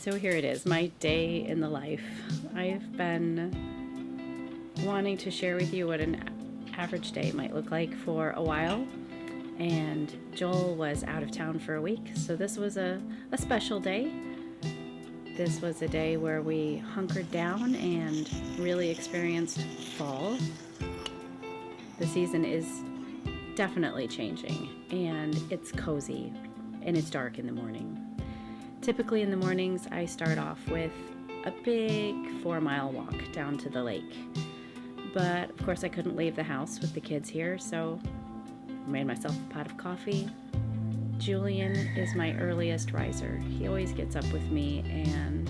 So here it is, my day in the life. I've been wanting to share with you what an average day might look like for a while. And Joel was out of town for a week, so this was a special day. This was a day where we hunkered down and really experienced fall. The season is definitely changing, and it's cozy, and it's dark in the morning. Typically in the mornings, I start off with a big 4-mile walk down to the lake. But of course I couldn't leave the house with the kids here, so I made myself a pot of coffee. Julian is my earliest riser. He always gets up with me, and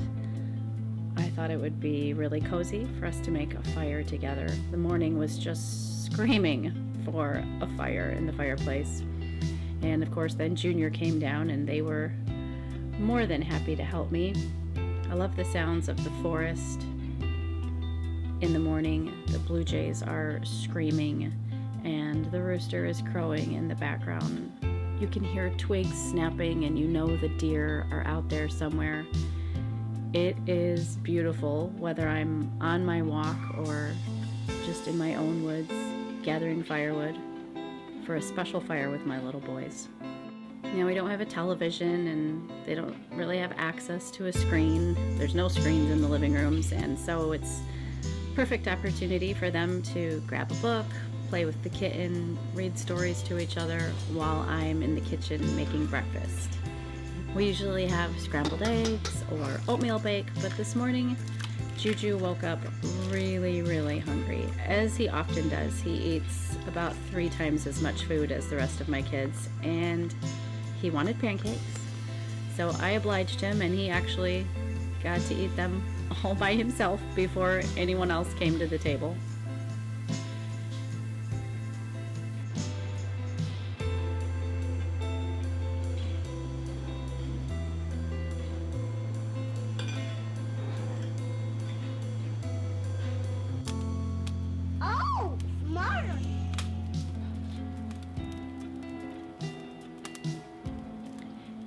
I thought it would be really cozy for us to make a fire together. The morning was just screaming for a fire in the fireplace. And of course then Junior came down, and they were more than happy to help me. I love the sounds of the forest in the morning. The blue jays are screaming and the rooster is crowing in the background. You can hear twigs snapping, and you know the deer are out there somewhere. It is beautiful, whether I'm on my walk or just in my own woods gathering firewood for a special fire with my little boys. Now, we don't have a television, and they don't really have access to a screen. There's no screens in the living rooms, and so it's perfect opportunity for them to grab a book, play with the kitten, read stories to each other while I'm in the kitchen making breakfast. We usually have scrambled eggs or oatmeal bake, but this morning Juju woke up really hungry. As he often does, he eats about 3 times as much food as the rest of my kids, and he wanted pancakes. So I obliged him, and he actually got to eat them all by himself before anyone else came to the table. Oh, smart.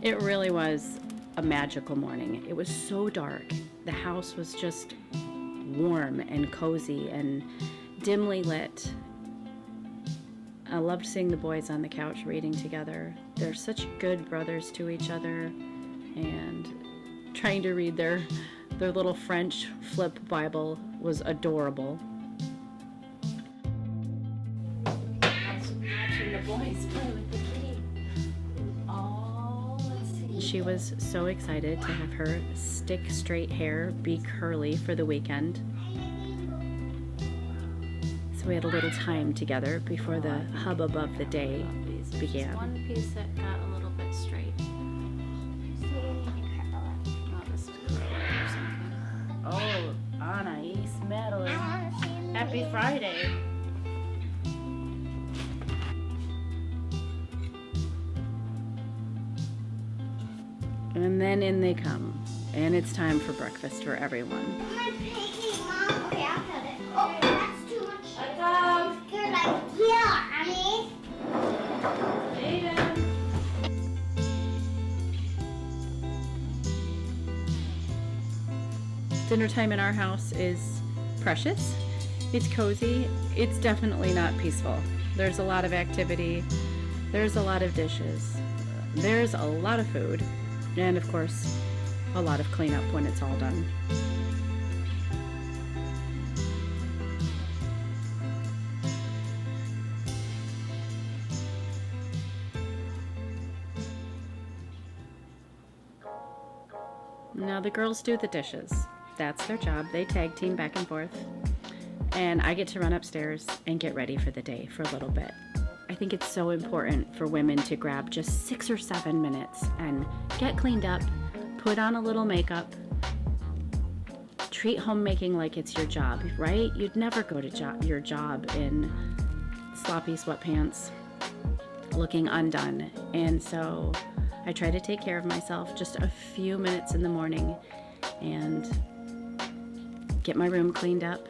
It really was a magical morning. It was so dark. The house was just warm and cozy and dimly lit. I loved seeing the boys on the couch reading together. They're such good brothers to each other, and trying to read their little French flip Bible was adorable. Watching the boys play with the kitty. Oh, let's see. She was so excited to have her stick straight hair be curly for the weekend. So we had a little time together before the hubbub of the day began. One piece that got a little bit straight. Oh, this is curly or something. Oh, Anais, Madeline. Happy Friday. And then in they come, and it's time for breakfast for everyone. My pancake, Mom. Okay, I'll cut it. Oh, that's too much. You're like, yeah, Annie. Dinner time in our house is precious. It's cozy. It's definitely not peaceful. There's a lot of activity. There's a lot of dishes. There's a lot of food. And of course, a lot of cleanup when it's all done. Now the girls do the dishes. That's their job. They tag team back and forth. And I get to run upstairs and get ready for the day for a little bit. I think it's so important for women to grab just 6 or 7 minutes and get cleaned up, put on a little makeup, treat homemaking like it's your job, right? You'd never go to your job in sloppy sweatpants, looking undone. And so I try to take care of myself just a few minutes in the morning and get my room cleaned up.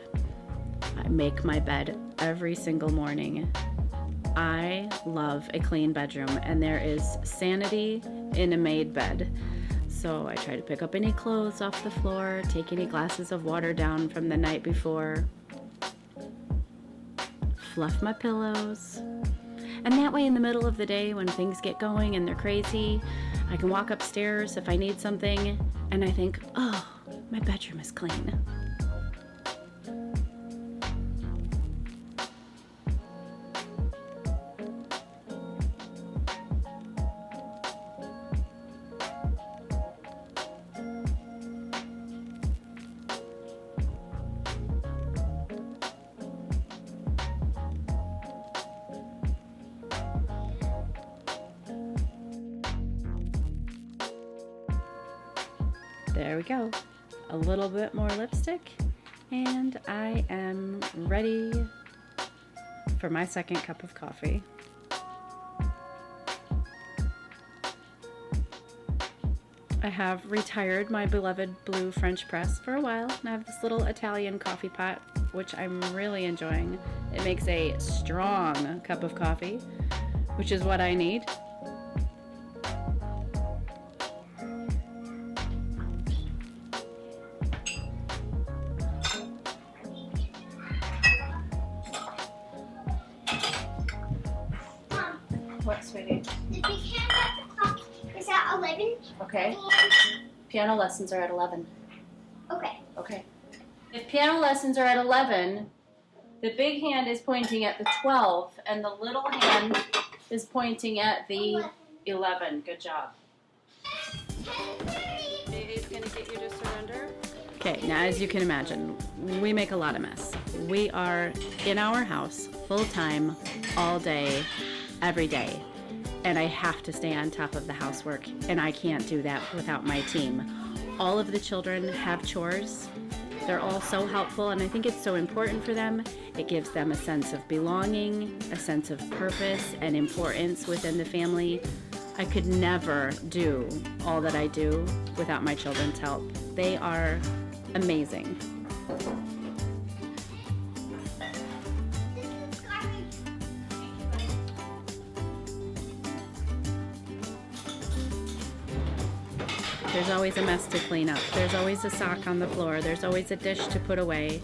I make my bed every single morning. I love a clean bedroom, and there is sanity in a made bed. So I try to pick up any clothes off the floor, take any glasses of water down from the night before, fluff my pillows. And that way in the middle of the day when things get going and they're crazy, I can walk upstairs if I need something and I think, oh, my bedroom is clean. There we go. A little bit more lipstick and I am ready for my second cup of coffee. I have retired my beloved blue French press for a while, and I have this little Italian coffee pot, which I'm really enjoying. It makes a strong cup of coffee, which is what I need. What, sweetie? The big hand at the clock is at 11. Okay. Piano lessons are at 11. Okay. Okay. If piano lessons are at 11, the big hand is pointing at the 12, and the little hand is pointing at the 11. Good job. Baby's gonna get you to surrender. Okay, now as you can imagine, we make a lot of mess. We are in our house full time, all day, every day. And I have to stay on top of the housework, and I can't do that without my team. All of the children have chores. They're all so helpful, and I think it's so important for them. It gives them a sense of belonging, a sense of purpose and importance within the family. I could never do all that I do without my children's help. They are amazing. There's always a mess to clean up. There's always a sock on the floor. There's always a dish to put away.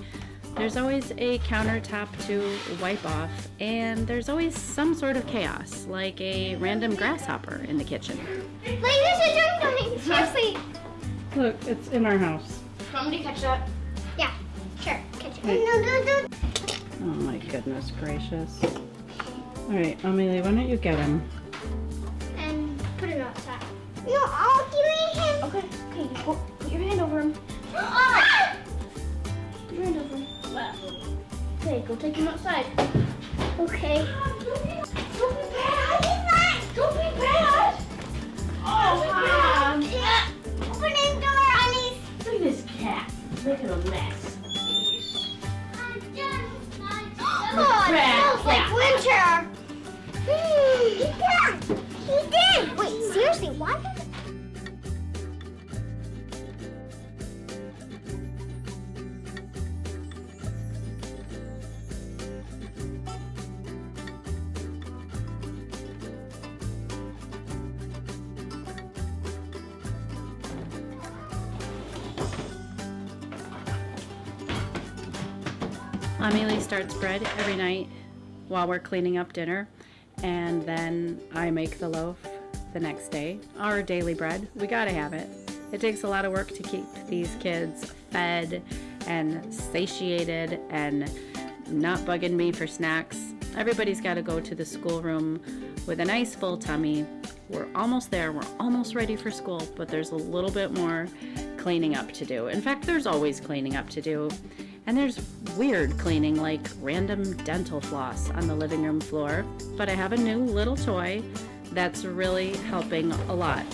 There's always a countertop to wipe off. And there's always some sort of chaos, like a random grasshopper in the kitchen. Wait, there's a drink. Seriously. Look, it's in our house. Want me to catch that? Yeah, sure. Catch it. No. Oh my goodness gracious. All right, Amelie, why don't you get him? And put it outside. No, I'll give me him. Okay, you put your hand over him. Put your hand over him. Okay, go take him outside. Okay. Don't be bad. Don't be bad. Oh, Mom. Open the door, honey. Look at this cat. Making a mess. Oh, it smells like winter. He did. Wait, seriously, why did Amelie starts bread every night while we're cleaning up dinner, and then I make the loaf the next day. Our daily bread, we gotta have it. It takes a lot of work to keep these kids fed and satiated and not bugging me for snacks. Everybody's gotta go to the schoolroom with a nice full tummy. We're almost there, we're almost ready for school, but there's a little bit more cleaning up to do. In fact, there's always cleaning up to do. And there's weird cleaning, like random dental floss on the living room floor. But I have a new little toy that's really helping a lot.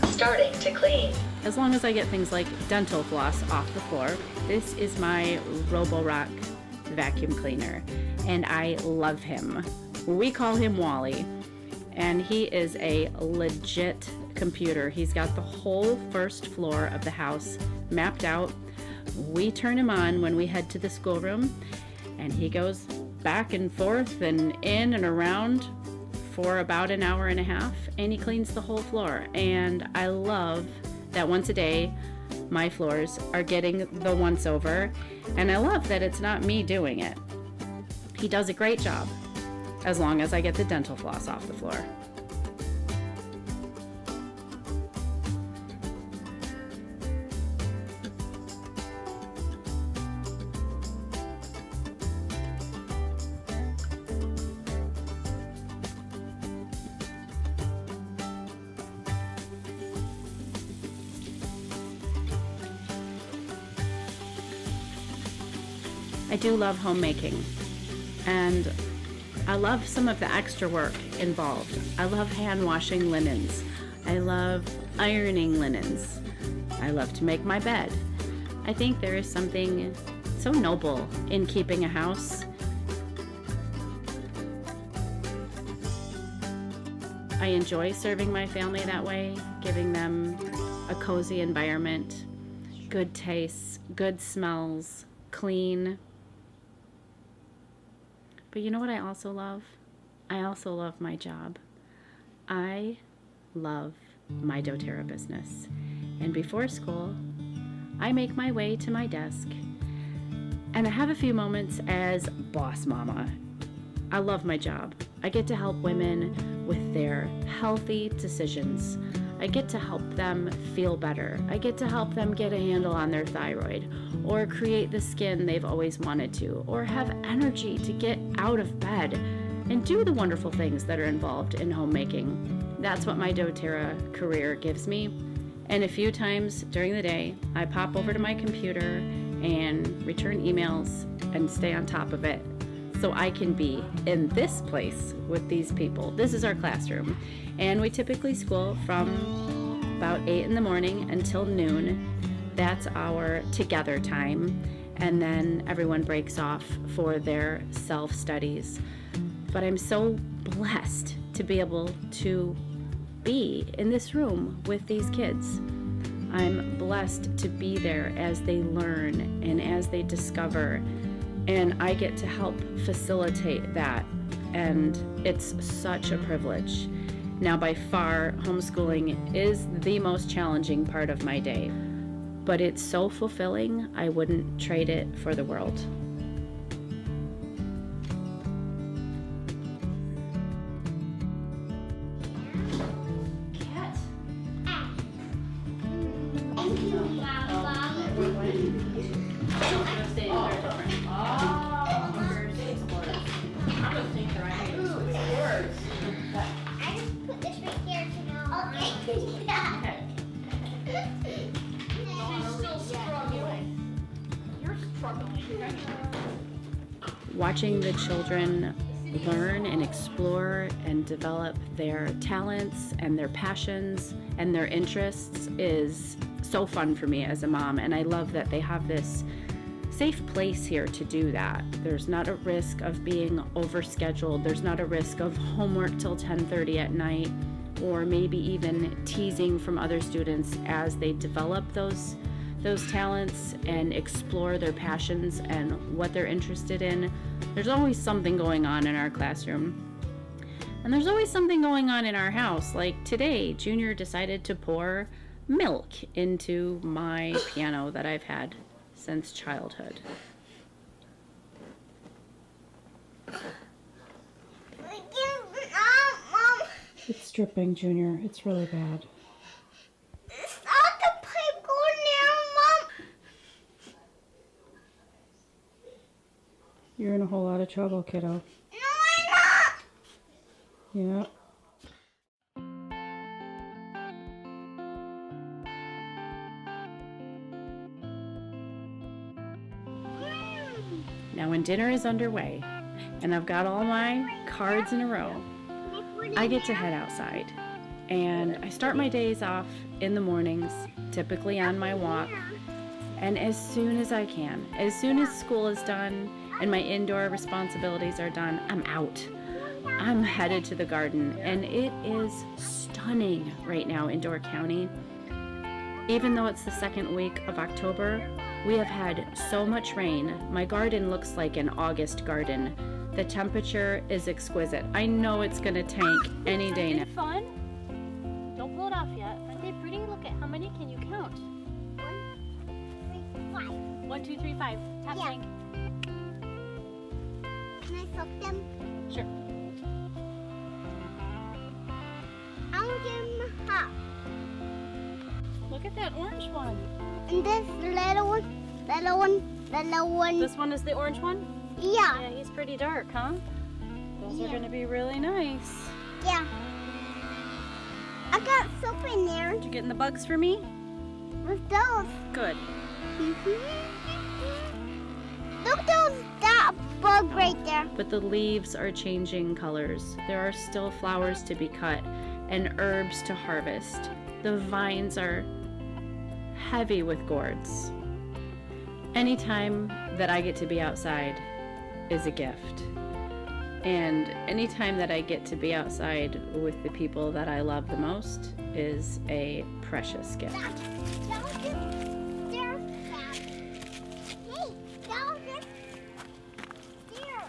Starting to clean. As long as I get things like dental floss off the floor, this is my Roborock vacuum cleaner. And I love him. We call him Wally. And he is a legit computer. He's got the whole first floor of the house mapped out. We turn him on when we head to the schoolroom, and he goes back and forth and in and around for about an hour and a half, and he cleans the whole floor. And I love that once a day my floors are getting the once over, and I love that it's not me doing it. He does a great job, as long as I get the dental floss off the floor. I do love homemaking, and I love some of the extra work involved. I love hand washing linens. I love ironing linens. I love to make my bed. I think there is something so noble in keeping a house. I enjoy serving my family that way, giving them a cozy environment, good tastes, good smells, clean. But you know what I also love? I also love my job. I love my doTERRA business. And before school, I make my way to my desk and I have a few moments as boss mama. I love my job. I get to help women with their healthy decisions. I get to help them feel better. I get to help them get a handle on their thyroid, or create the skin they've always wanted to, or have energy to get out of bed and do the wonderful things that are involved in homemaking. That's what my doTERRA career gives me. And a few times during the day, I pop over to my computer and return emails and stay on top of it so I can be in this place with these people. This is our classroom, and we typically school from about 8 in the morning until noon. That's our together time, and then everyone breaks off for their self-studies. But I'm so blessed to be able to be in this room with these kids. I'm blessed to be there as they learn and as they discover, and I get to help facilitate that, and it's such a privilege. Now, by far, homeschooling is the most challenging part of my day, but it's so fulfilling, I wouldn't trade it for the world. Watching the children learn and explore and develop their talents and their passions and their interests is so fun for me as a mom, and I love that they have this safe place here to do that. There's not a risk of being overscheduled. There's not a risk of homework till 10:30 at night, or maybe even teasing from other students as they develop those talents and explore their passions and what they're interested in. There's always something going on in our classroom. And there's always something going on in our house. Like today, Junior decided to pour milk into my piano that I've had since childhood. It's dripping, Junior. It's really bad. Stop the pipe going down, Mom. You're in a whole lot of trouble, kiddo. No, I'm not. Yeah. Now when dinner is underway and I've got all my cards in a row, I get to head outside, and I start my days off in the mornings, typically on my walk, and as soon as I can, as soon as school is done and my indoor responsibilities are done, I'm out. I'm headed to the garden, and it is stunning right now in Door County. Even though it's the second week of October, we have had so much rain. My garden looks like an August garden. The temperature is exquisite. I know it's gonna tank any day now. Fun? Don't pull it off yet. Aren't they pretty? Look at how many can you carry? 1, 2, 3, 5. Half Yeah. tank. Can I soak them? Sure. I'll give them hot. Look at that orange one. And this little one. This one is the orange one? Yeah. Yeah, he's pretty dark, huh? Those are Yeah. going to be really nice. Yeah. I got soap in there Did you get in the bugs for me? with those. Good. Look that bug right there. But the leaves are changing colors. There are still flowers to be cut and herbs to harvest. The vines are heavy with gourds. Anytime that I get to be outside is a gift. And anytime that I get to be outside with the people that I love the most is a precious gift. That was just there. Hey, that was just there.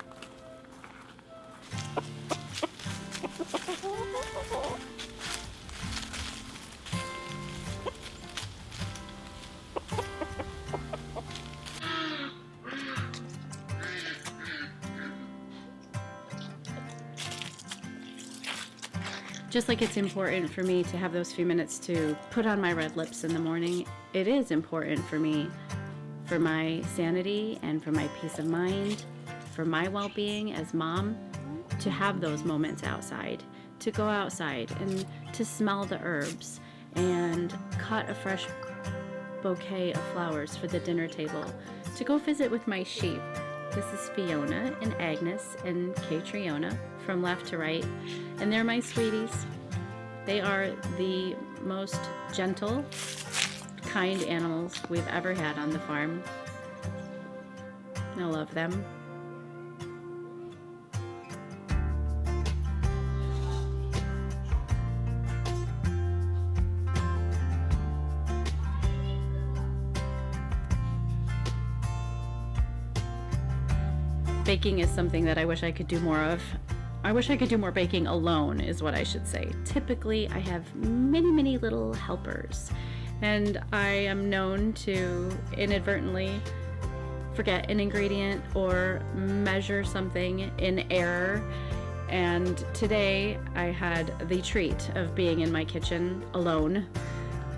Just like it's important for me to have those few minutes to put on my red lips in the morning, it is important for me, for my sanity and for my peace of mind, for my well-being as mom, to have those moments outside, to go outside and to smell the herbs and cut a fresh bouquet of flowers for the dinner table, to go visit with my sheep. This is Fiona and Agnes and Catriona from left to right, and they're my sweeties. They are the most gentle, kind animals we've ever had on the farm. I love them. Baking is something that I wish I could do more of. I wish I could do more baking alone, is what I should say. Typically, I have many, many little helpers, and I am known to inadvertently forget an ingredient or measure something in error. And today, I had the treat of being in my kitchen alone.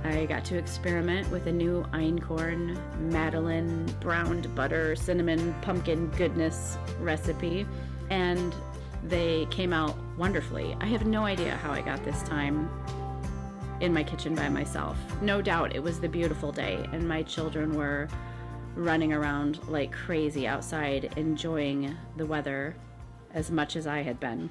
I got to experiment with a new einkorn, Madeleine, browned butter, cinnamon, pumpkin goodness recipe, and they came out wonderfully. I have no idea how I got this time in my kitchen by myself. No doubt it was the beautiful day, and my children were running around like crazy outside, enjoying the weather as much as I had been.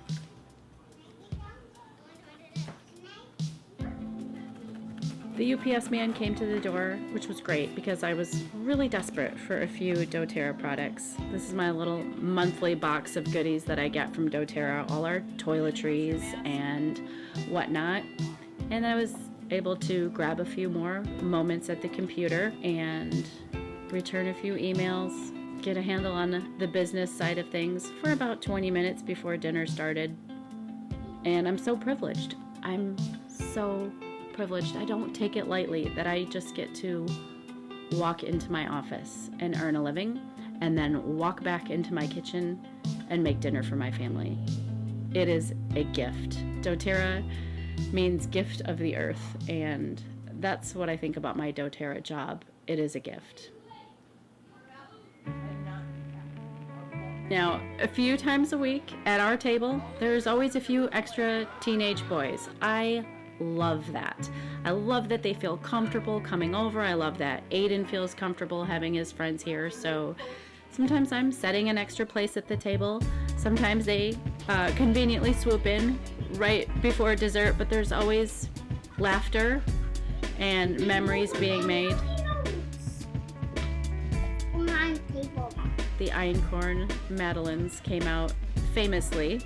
The UPS man came to the door, which was great because I was really desperate for a few doTERRA products. This is my little monthly box of goodies that I get from doTERRA, all our toiletries and whatnot. And I was able to grab a few more moments at the computer and return a few emails, get a handle on the business side of things for about 20 minutes before dinner started. And I'm so privileged. I'm so privileged. I don't take it lightly that I just get to walk into my office and earn a living and then walk back into my kitchen and make dinner for my family. It is a gift. doTERRA means gift of the earth, and that's what I think about my doTERRA job. It is a gift. Now, a few times a week at our table, there's always a few extra teenage boys. I love that. I love that they feel comfortable coming over. I love that Aiden feels comfortable having his friends here. So sometimes I'm setting an extra place at the table. Sometimes they conveniently swoop in right before dessert, but there's always laughter and memories being made. The einkorn Madeleines came out famously,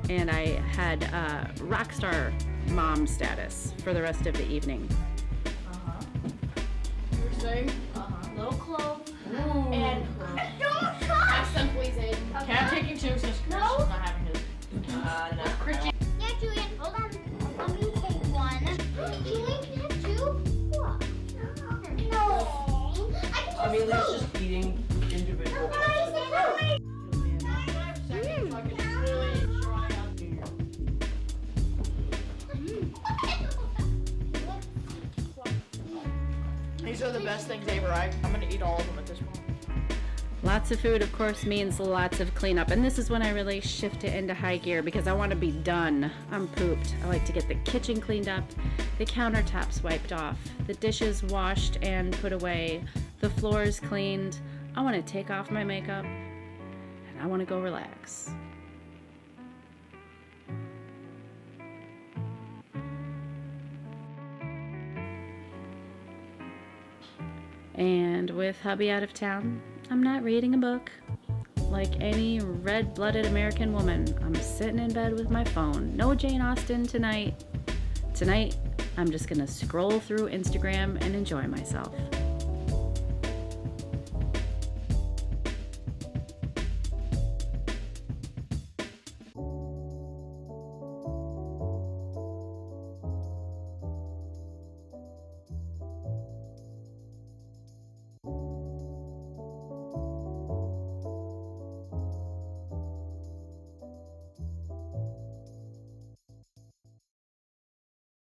and I had rock star mom status for the rest of the evening. You were saying? Little clove. And Don't try. have some please in. Okay, I'm taking two since Chris is not having his. No. Christian. Yeah, Julian, hold on. Let me take one. Julian, can you have two? What? No. I can just Amelia's just eating individual parts. 5 seconds so I can really try out here. These are the best things ever. I'm gonna eat all of them at this point. Lots of food, of course, means lots of cleanup. And this is when I really shift it into high gear because I want to be done. I'm pooped. I like to get the kitchen cleaned up, the countertops wiped off, the dishes washed and put away, the floors cleaned. I want to take off my makeup and I want to go relax. And with hubby out of town, I'm not reading a book. Like any red-blooded American woman, I'm sitting in bed with my phone. No Jane Austen tonight. Tonight, I'm just gonna scroll through Instagram and enjoy myself.